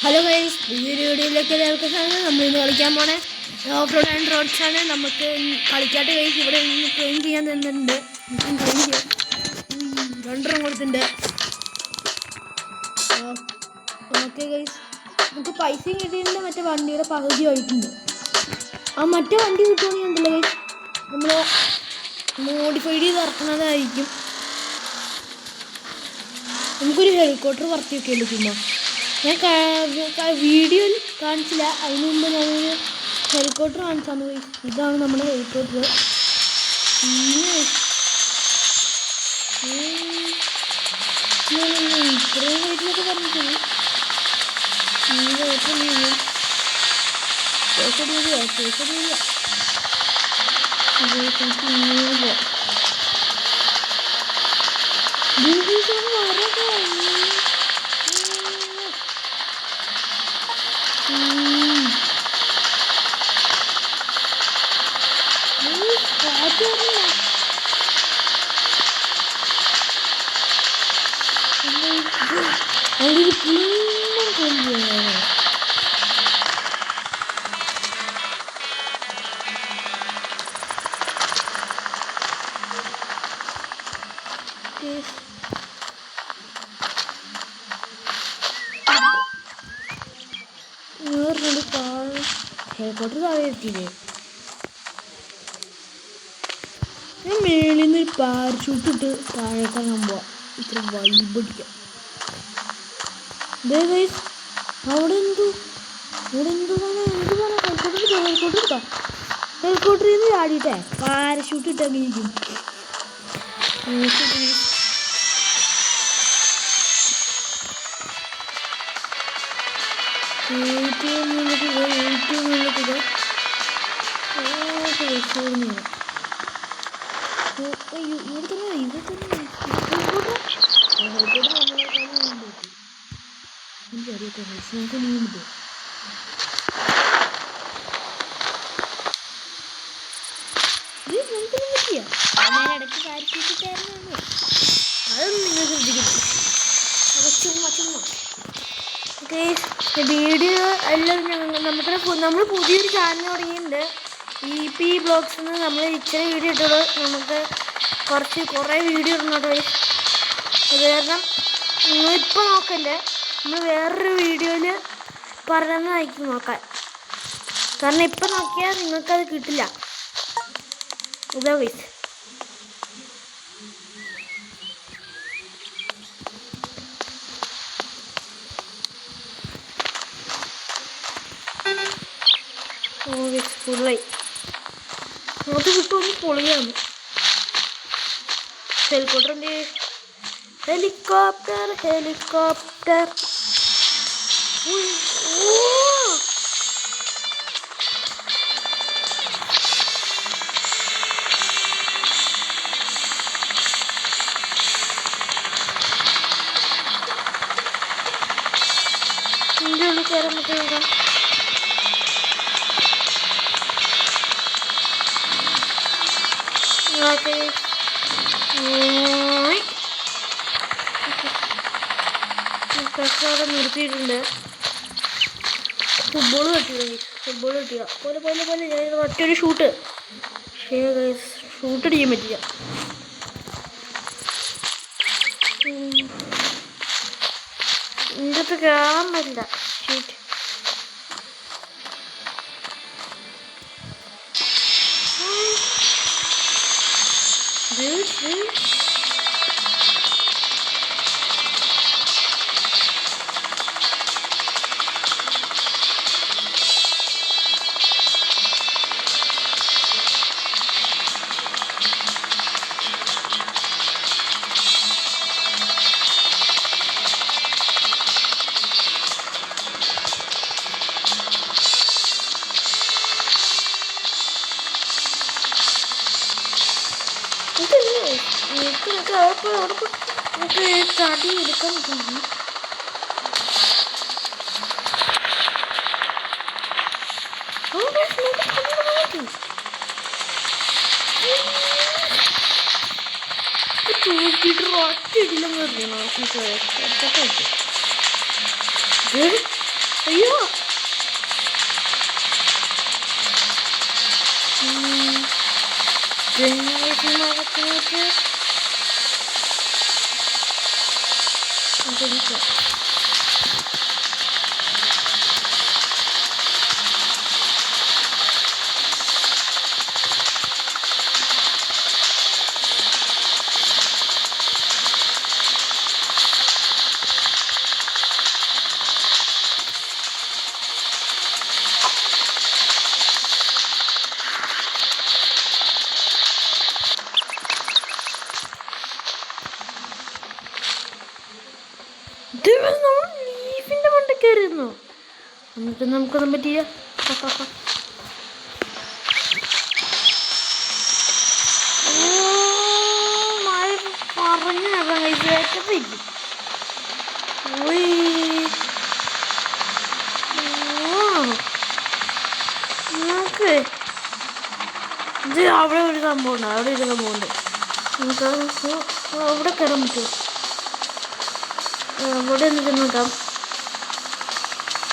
Hello guys, ഈ ഒരു വീഡിയോയിലേക്ക് എല്ലാവർക്കും സ്വാഗതം. നമ്മളിന്ന് കളിക്കാൻ പോണേ ഓഫ് റോഡ് ആൻഡ് റോഡ്സ് ആണ്. നമുക്ക് കളിക്കാട്ട് ഗൈസ് ഇവിടെ നിന്ന് ട്രെയിൻ ചെയ്യാൻ തന്നിട്ടുണ്ട്. ട്രെയിൻ ചെയ്യാം. രണ്ടെണ്ണം കൊടുത്തിട്ടുണ്ട്. ഓക്കെ ഗൈസ്, നമുക്ക് പൈസയും കിട്ടിയിട്ടുണ്ട്. മറ്റേ വണ്ടിയുടെ പകുതി ആയിട്ടുണ്ട്. ആ മറ്റേ വണ്ടി കിട്ടുകയാണെങ്കിൽ ഉണ്ടല്ലോ ഗൈസ്, നമ്മൾ മോഡിഫൈഡ് ചെയ്ത് ഇറക്കുന്നതായിരിക്കും. നമുക്കൊരു ഹെലികോപ്റ്റർ വർത്തിയൊക്കെ ഉണ്ട്. ചുമ്മാ ഞാൻ വീഡിയോയിൽ കാണിച്ചില്ല, അതിന് മുമ്പ് ഞാനൊരു ഹെലികോപ്റ്റർ കാണിച്ചാണ്. ഇതാണ് നമ്മുടെ ഹെലികോപ്റ്റർ. ഇത്രയും വീട്ടിലൊക്കെ പറഞ്ഞിട്ടുണ്ട്. ഹെലികോപ്റ്റർ താഴെ എത്തിയില്ലേ? ഞാൻ മേളിൽ നിന്ന് ഒരു പാരഷൂട്ട് ഇട്ട് താഴേക്ക് ഇറങ്ങാൻ പോവാം. ഇത്ര വൈബടിക്കാം. അവിടെ ഹെലികോപ്റ്റർ എടുക്കാം. ഹെലികോപ്റ്ററിൽ നിന്ന് ചാടിയിട്ടേ പാരഷൂട്ട് ഇട്ടെങ്കിലും ഏറ്റവും മുന്നിലേക്ക് ഇടയ്ക്ക് കാര്യത്തിട്ടായിരുന്നു. അതൊന്നും നിങ്ങൾ ശ്രദ്ധിക്കുന്നു. വീഡിയോ എല്ലാം നമ്മൾ പുതിയൊരു ചാനൽ തുടങ്ങിയിട്ടുണ്ട്. EP ബ്ലോഗ്സ് നമ്മൾ ഇച്ചിരി വീഡിയോ ഇട്ടുള്ളൂ. നമുക്ക് കുറേ വീഡിയോ ഇടുന്നുണ്ട്. അത് കാരണം നിങ്ങളിപ്പോൾ നോക്കല്ലേ, നമ്മൾ വേറൊരു വീഡിയോയിൽ പറഞ്ഞതായിരിക്കും നോക്കാൻ. കാരണം ഇപ്പം നോക്കിയാൽ നിങ്ങൾക്കത് കിട്ടില്ല. ഇതാ വയസ്സ് ഫുള്ളായി. നമുക്ക് കിട്ടുമെന്ന് പൊളിയാണ്. ഹെലികോപ്റ്ററിൻ്റെ ഹെലികോപ്റ്റർ ഇതിൻ്റെ ഉള്ളിൽ കയറാൻ പറ്റുക. അവിടെ നിർത്തിയിട്ടുണ്ട്. ഫുട്ബോൾ കിട്ടിയ പോലെ ഞാൻ ഒറ്റൊരു ഷൂട്ട് അടിക്കാൻ പറ്റില്ല. ഇതിനകത്ത് കയറാൻ പറ്റില്ല. ഷീറ്റ് തടി എടുക്കാൻ പറ്റുന്നു. തൂക്കിയിട്ട് ഒറ്റ ഇടില്ലെന്ന് പറഞ്ഞു. അയ്യോ ലീഫിന്റെ മണ്ടക്കായിരുന്നു എന്നിട്ട് നമുക്കൊന്നും പറ്റില്ല. പറഞ്ഞു നോക്ക് ഇത് അവിടെ ഒരു സംഭവമുണ്ട്, അവിടെ ഒരു സംഭവമുണ്ട്. നമുക്ക് അവിടെ കയറാൻ പറ്റുമോ? അവിടെ ഒന്ന് ചെന്ന് നോക്കാം.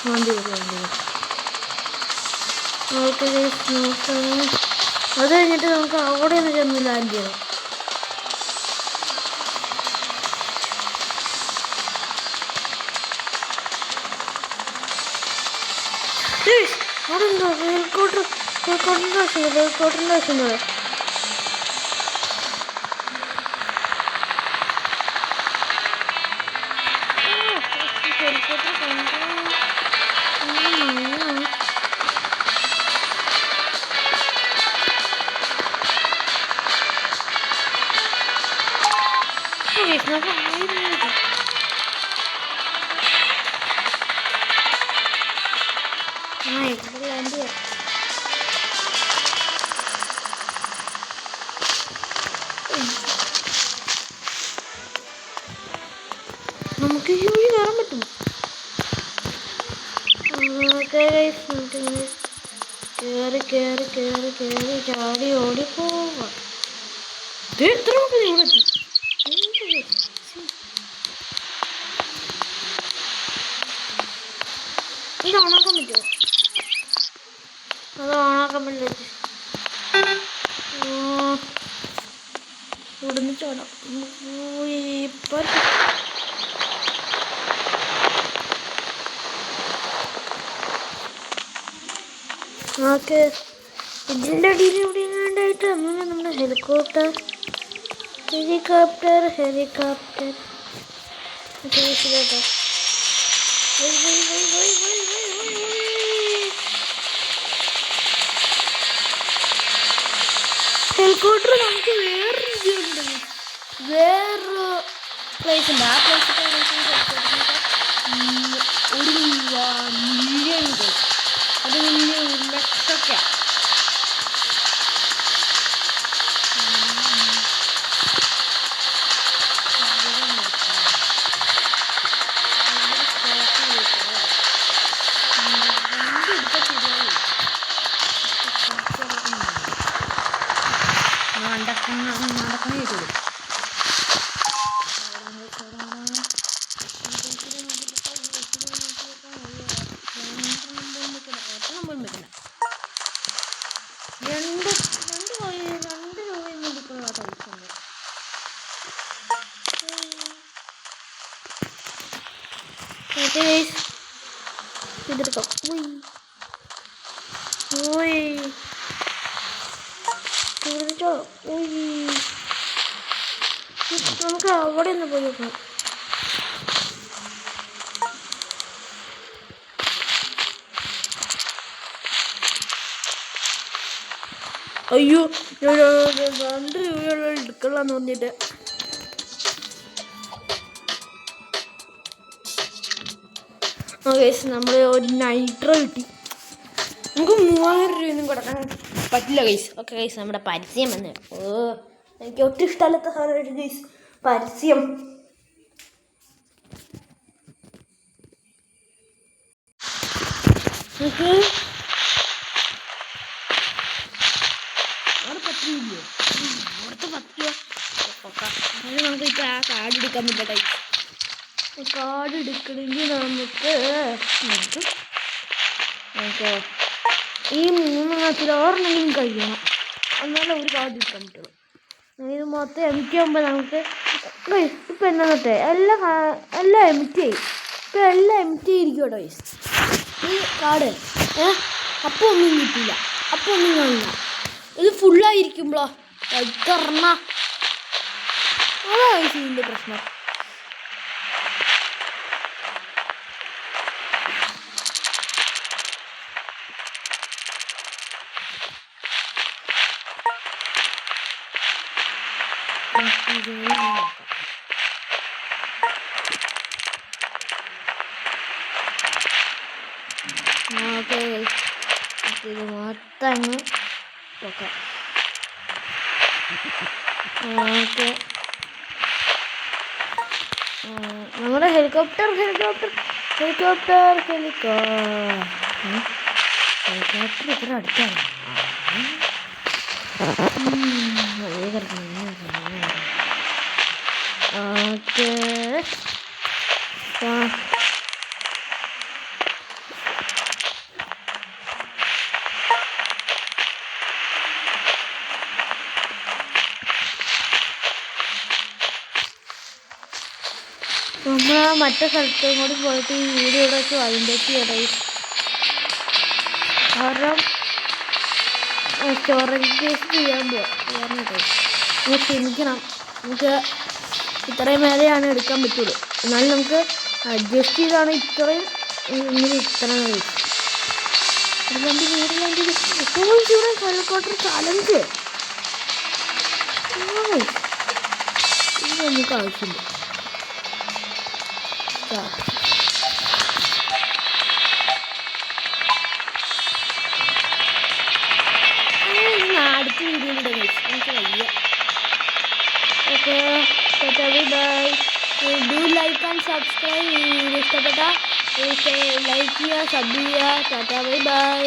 വണ്ടി ഓക്കെ നോക്കാം. അത് കഴിഞ്ഞിട്ട് നമുക്ക് അവിടെ ഒന്ന് ചെന്ന് ലാൻഡ് ചെയ്യണം. അവിടെ ഉണ്ടോ ഹെലികോപ്റ്ററിൻ്റെ ആവശ്യമുണ്ടോ? നമുക്ക് ഈ വഴി കയറാൻ പറ്റും. കേറി കേറി കേറി കേറി ചാടി ഓടി പോവാം. എത്ര നമുക്ക് പറ്റി ഇത് ഓണാക്കാൻ പറ്റുമോ? അത് ഓണാക്കാൻ പറ്റില്ല. ഇവിടുന്ന് ചോടാം. നമുക്ക് ഇതിൻ്റെ അടിയിൽ ഇവിടെ എങ്ങാണ്ടായിട്ട് നമ്മുടെ ഹെലികോപ്റ്റർ ഹെലികോപ്റ്റർ നമുക്ക് വേറൊരു പ്ലേസ് ഉണ്ട്. ആ പ്ലേസിൽ ഒരു മില്യൺ അത് ലക്ഷമൊക്കെ. നടക്കണേ ചെയ്തു. ഇതെടുക്കാം. നമുക്ക് അവിടെ ഒന്ന് പോയി നോക്കാം. അയ്യോ 2 രൂപയുള്ള എടുക്കലാന്ന് പറഞ്ഞിട്ട് നമ്മൾ ഒരു നൈട്രോ കിട്ടി. നമുക്ക് 3000 രൂപയൊന്നും കൊടുക്കാൻ പറ്റില്ല ഗൈസ്. ഓക്കെ ഗൈസ്, നമ്മുടെ പരസ്യം വന്ന് എനിക്ക് ഒട്ടും ഇഷ്ടമല്ലാത്ത സാധനം ഗൈസ് പരസ്യം. നമുക്ക് അവിടെ 10 രൂപയോ? അവിടുത്തെ 10 രൂപ. നമുക്ക് ഇപ്പോൾ ആ കാർഡ് എടുക്കാൻ പറ്റട്ടെ. കാർഡ് എടുക്കണമെങ്കിൽ നമുക്ക് ഓക്കെ, ഈ 3 ഒരെണ്ണെങ്കിലും കഴിയണം, എന്നാലും ഒരു കാർഡ് കിട്ടാൻ പറ്റുള്ളൂ. ഇത് മൊത്തം എംറ്റി ആകുമ്പോൾ നമുക്ക് ഇപ്പം എന്താന്നട്ടെ എല്ലാം എംറ്റി ആയി. ഇപ്പം എല്ലാം എംറ്റി ആയിരിക്കും കേട്ടോ ഗൈസ്. ഈ കാർഡ് അപ്പോൾ ഒന്നും കിട്ടില്ല, അപ്പോൾ ഒന്നും കാണില്ല. ഇത് ഫുള്ളായിരിക്കുമ്പോഴോ കറണ, അതാ ഗൈസ് ഇതിൻ്റെ പ്രശ്നം. ഓക്കെ, ഇത് മൊത്തം അങ്ങ് ഓക്കെ. ഓക്കെ, നമ്മുടെ ഹെലികോപ്റ്റർ ഇത്ര അടുത്താണ്. ഓക്കെ, നമ്മൾ മറ്റേ സ്ഥലത്തും കൂടി പോയിട്ട് ഈ വീഡിയോ ഇവിടെ വെച്ച് വൈൻഡപ്പ് ചെയ്യണം. കാരണം സ്റ്റോറേജ് കേസ് ചെയ്യാൻ പോവാം. നമുക്ക് ക്ഷമിക്കണം, നമുക്ക് ഇത്രയും മേലെയാണ് എടുക്കാൻ പറ്റുള്ളൂ. എന്നാലും നമുക്ക് അഡ്ജസ്റ്റ് ചെയ്താണ് ഇത്രയും ഇത്രയും ഹെലികോപ്റ്റർ ചലഞ്ച് ഇത് നമുക്ക് ആവശ്യമില്ല. അടുത്ത വീഡിയോയിലൂടെ നമുക്ക് വയ്യ. Okay, bye. Do like and subscribe. Video ഇഷ്ടപ്പെട്ട ലൈക്ക് ചെയ്യുക, സബ് ചെയ്യുക. Tata, bye by.